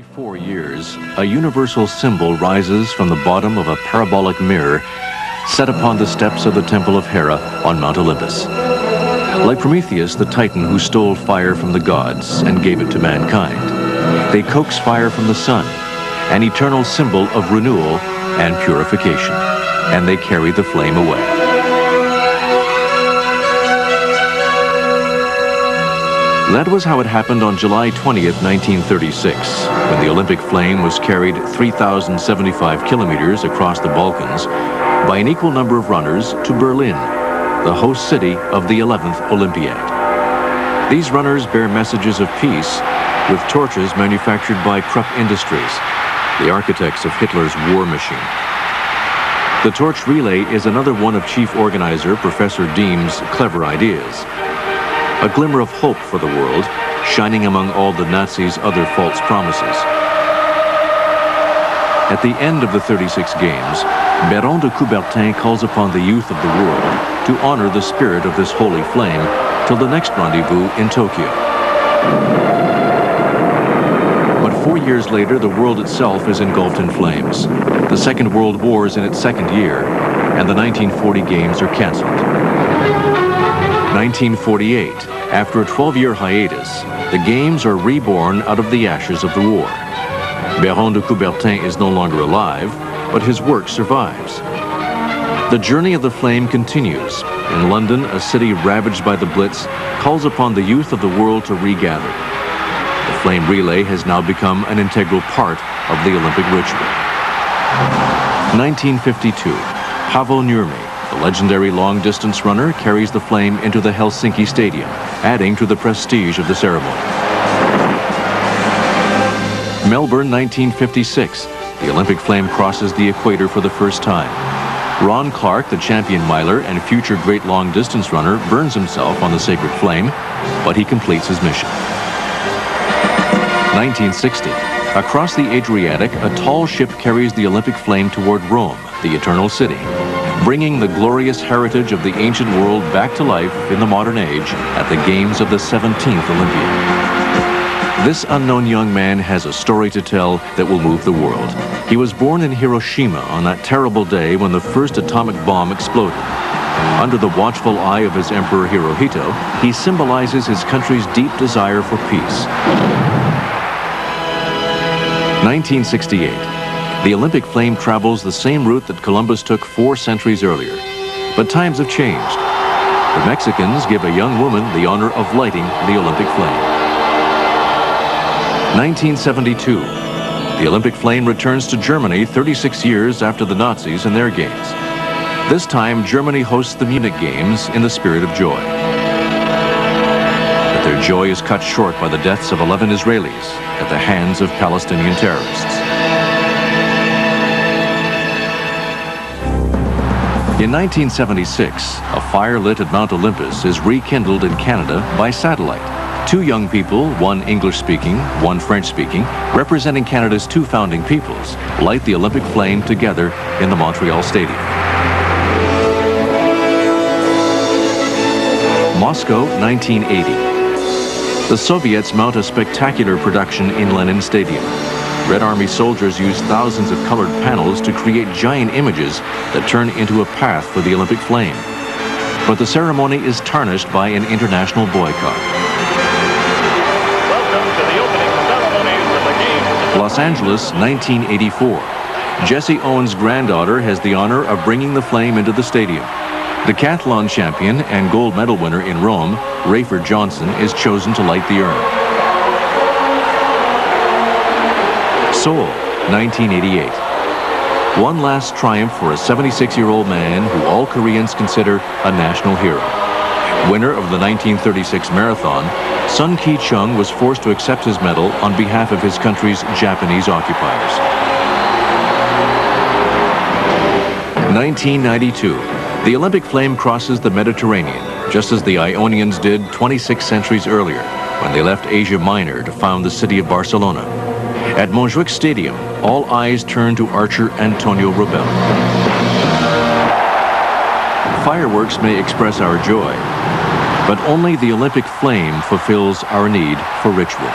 Every 4 years, a universal symbol rises from the bottom of a parabolic mirror set upon the steps of the Temple of Hera on Mount Olympus. Like Prometheus, the Titan who stole fire from the gods and gave it to mankind, they coax fire from the sun, an eternal symbol of renewal and purification, and they carry the flame away. That was how it happened on July 20th, 1936, when the Olympic flame was carried 3,075 kilometers across the Balkans by an equal number of runners to Berlin, the host city of the 11th Olympiad. These runners bear messages of peace with torches manufactured by Krupp Industries, the architects of Hitler's war machine. The torch relay is another one of chief organizer Professor Diem's clever ideas. A glimmer of hope for the world, shining among all the Nazis' other false promises. At the end of the 36 games, Baron de Coubertin calls upon the youth of the world to honor the spirit of this holy flame till the next rendezvous in Tokyo. But 4 years later, the world itself is engulfed in flames. The Second World War is in its second year, and the 1940 games are canceled. 1948, after a 12-year hiatus, the games are reborn out of the ashes of the war. Baron de Coubertin is no longer alive, but his work survives. The journey of the flame continues. In London, a city ravaged by the Blitz calls upon the youth of the world to regather. The flame relay has now become an integral part of the Olympic ritual. 1952, Paavo Nurmi, the legendary long-distance runner, carries the flame into the Helsinki Stadium, adding to the prestige of the ceremony. Melbourne, 1956. The Olympic flame crosses the equator for the first time. Ron Clark, the champion miler and future great long-distance runner, burns himself on the sacred flame, but he completes his mission. 1960. Across the Adriatic, a tall ship carries the Olympic flame toward Rome, the Eternal City, bringing the glorious heritage of the ancient world back to life in the modern age at the games of the 17th Olympiad. This unknown young man has a story to tell that will move the world. He was born in Hiroshima on that terrible day when the first atomic bomb exploded. Under the watchful eye of his Emperor Hirohito, he symbolizes his country's deep desire for peace. 1968. The Olympic flame travels the same route that Columbus took 4 centuries earlier. But times have changed. The Mexicans give a young woman the honor of lighting the Olympic flame. 1972. The Olympic flame returns to Germany 36 years after the Nazis and their games. This time, Germany hosts the Munich Games in the spirit of joy. But their joy is cut short by the deaths of 11 Israelis at the hands of Palestinian terrorists. In 1976, a fire lit at Mount Olympus is rekindled in Canada by satellite. 2 young people, one English-speaking, one French-speaking, representing Canada's 2 founding peoples, light the Olympic flame together in the Montreal Stadium. Moscow, 1980. The Soviets mount a spectacular production in Lenin Stadium. Red Army soldiers use thousands of colored panels to create giant images that turn into a path for the Olympic flame. But the ceremony is tarnished by an international boycott. Los Angeles, 1984. Jesse Owens' granddaughter has the honor of bringing the flame into the stadium. Decathlon champion and gold medal winner in Rome, Rayford Johnson, is chosen to light the urn. Seoul, 1988. One last triumph for a 76-year-old man who all Koreans consider a national hero. Winner of the 1936 marathon, Sun Ki-chung was forced to accept his medal on behalf of his country's Japanese occupiers. 1992. The Olympic flame crosses the Mediterranean, just as the Ionians did 26 centuries earlier, when they left Asia Minor to found the city of Barcelona. At Montjuic Stadium, all eyes turn to archer Antonio Robel. Fireworks may express our joy, but only the Olympic flame fulfills our need for ritual.